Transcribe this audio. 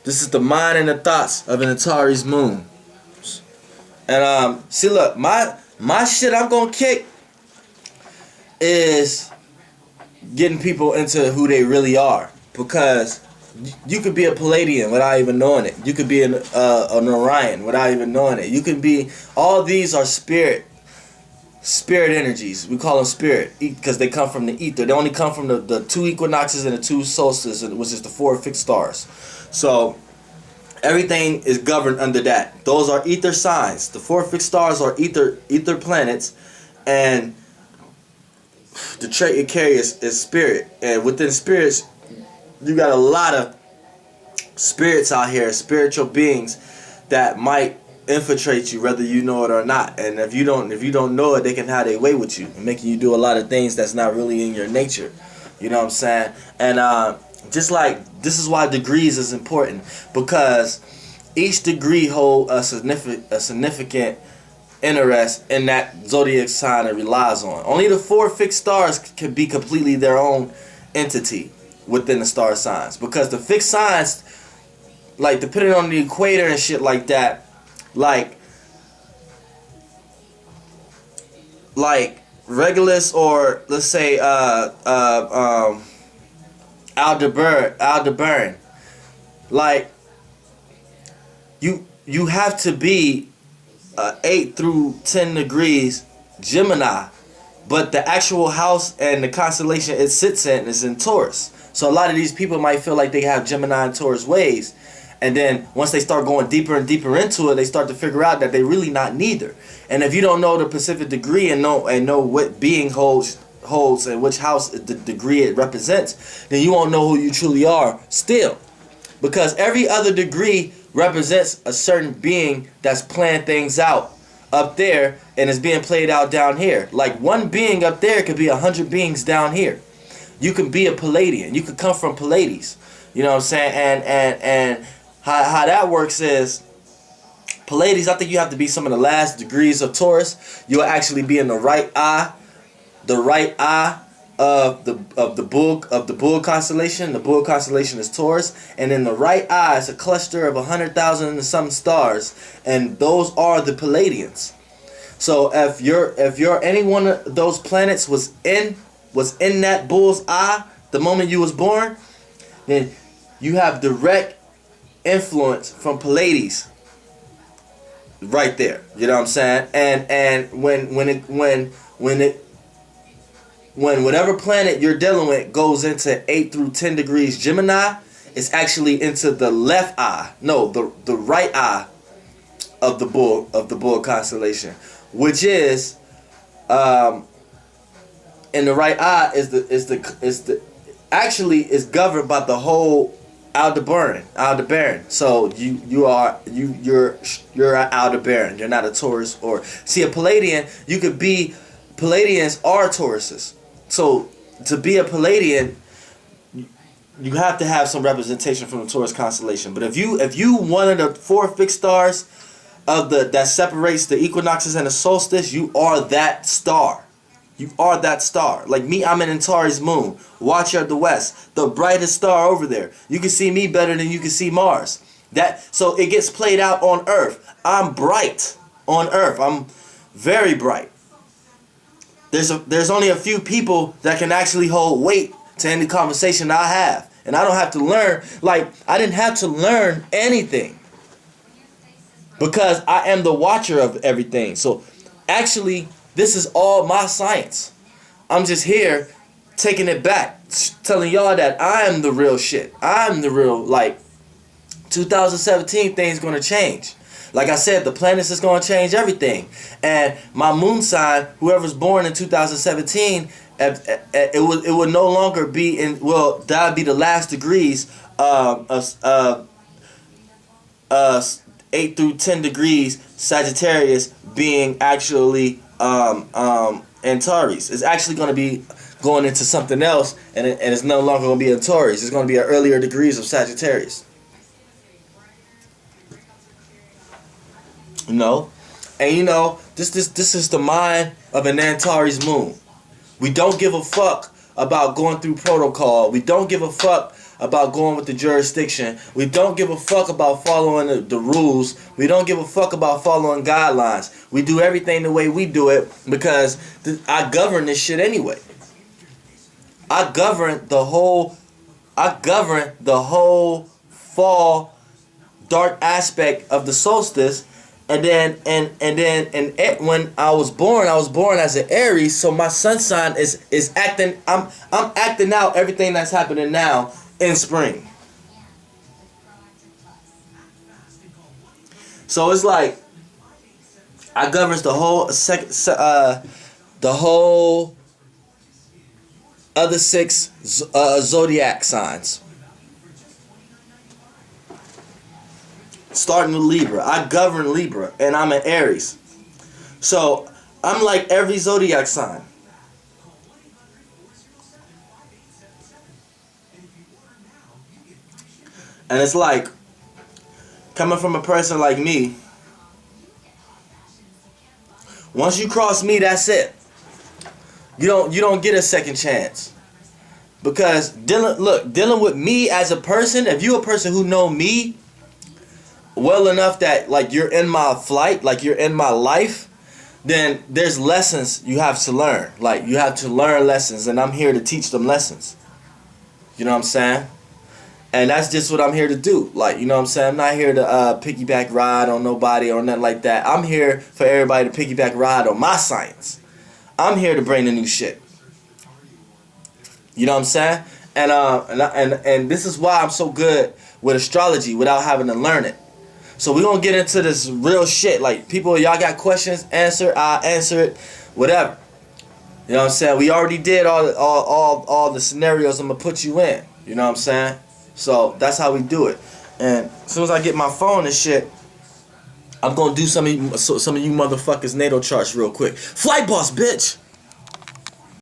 This is the mind and the thoughts of an Antares moon. And see, look, my shit I'm gonna kick is getting people into who they really are, because you could be a Palladian without even knowing it. You could be an Orion without even knowing it. You can be, all these are spirit energies. We call them spirit because they come from the ether. They only come from the two equinoxes and the two solstices, which is the four fixed stars. So everything is governed under that. Those are ether signs. The four fixed stars are ether planets, and the trait it carries is spirit. And within spirits, you got a lot of spirits out here, spiritual beings that might infiltrate you whether you know it or not. And if you don't know it, they can have their way with you and making you do a lot of things that's not really in your nature. You know what I'm saying? And just like, this is why degrees is important, because each degree hold a significant interest in that zodiac sign it relies on. Only the four fixed stars can be completely their own entity within the star signs, because the fixed signs, like depending on the equator and shit like that, like Regulus, or let's say Aldebaran, like you have to be 8 through 10 degrees Gemini, but the actual house and the constellation it sits in is in Taurus. So a lot of these people might feel like they have Gemini and Taurus ways, and then once they start going deeper and deeper into it, they start to figure out that they really not neither. And if you don't know the Pacific degree and know what being holds and which house the degree it represents, then you won't know who you truly are still, because every other degree represents a certain being that's playing things out up there and is being played out down here. Like one being up there could be 100 beings down here. You can be a Palladian. You could come from Pleiades. You know what I'm saying? And how that works is, Pleiades, I think you have to be some of the last degrees of Taurus. You'll actually be in the right eye of the bull constellation. The bull constellation is Taurus, and in the right eye is a cluster of 100,000 and some stars, and those are the Palladians. So if any one of those planets was in that bull's eye the moment you was born, then you have direct influence from Pleiades right there. You know what I'm saying? And when whatever planet you're dealing with goes into 8 through 10 degrees Gemini, it's actually into the left eye. No, the right eye of the bull constellation, which is in the right eye is governed by the whole Aldebaran. So you're an Aldebaran. You're not a Taurus. Or see, a Palladian, you could be, Palladians are Tauruses. So to be a Palladian, you have to have some representation from the Taurus constellation. But if you one of the four fixed stars of that separates the equinoxes and the solstice, you are that star. You are that star. Like me, I'm an Antares moon, Watcher of the West, the brightest star over there. You can see me better than you can see Mars. So it gets played out on Earth. I'm bright on Earth. I'm very bright. There's only a few people that can actually hold weight to any conversation I have. And I don't have to learn, I didn't have to learn anything, because I am the watcher of everything. So actually, this is all my science. I'm just here taking it back, telling y'all that I am the real shit. I'm the real, 2017 things gonna change. Like I said, the planets is going to change everything. And my moon sign, whoever's born in 2017, it would no longer be in, well, that would be the last degrees of 8 through 10 degrees Sagittarius being actually Antares. It's actually going to be going into something else, and it's no longer going to be Antares. It's going to be an earlier degrees of Sagittarius. You know, and you know, this is the mind of an Antares moon. We don't give a fuck about going through protocol. We don't give a fuck about going with the jurisdiction. We don't give a fuck about following the rules. We don't give a fuck about following guidelines. We do everything the way we do it because I govern this shit anyway. I govern the whole fall dark aspect of the solstice. And then when I was born as an Aries, so my sun sign is acting. I'm acting out everything that's happening now in spring. So it's like I governs the whole other 6 zodiac signs. Starting with Libra. I govern Libra, and I'm an Aries. So, I'm like every zodiac sign. And it's like, coming from a person like me, once you cross me, that's it. You don't get a second chance. Because dealing with me as a person, if you're a person who know me well enough that like you're in my flight, like you're in my life, then there's lessons you have to learn. Like you have to learn lessons, and I'm here to teach them lessons. You know what I'm saying? And that's just what I'm here to do. Like, you know what I'm saying? I'm not here to piggyback ride on nobody or nothing like that. I'm here for everybody to piggyback ride on my science. I'm here to bring the new shit. You know what I'm saying? And this is why I'm so good with astrology without having to learn it. So we're going to get into this real shit. Like, people, y'all got questions, answer, I answer it, whatever. You know what I'm saying? We already did all the scenarios I'm going to put you in. You know what I'm saying? So that's how we do it. And as soon as I get my phone and shit, I'm going to do some of you motherfuckers' natal charts real quick. Flight boss, bitch!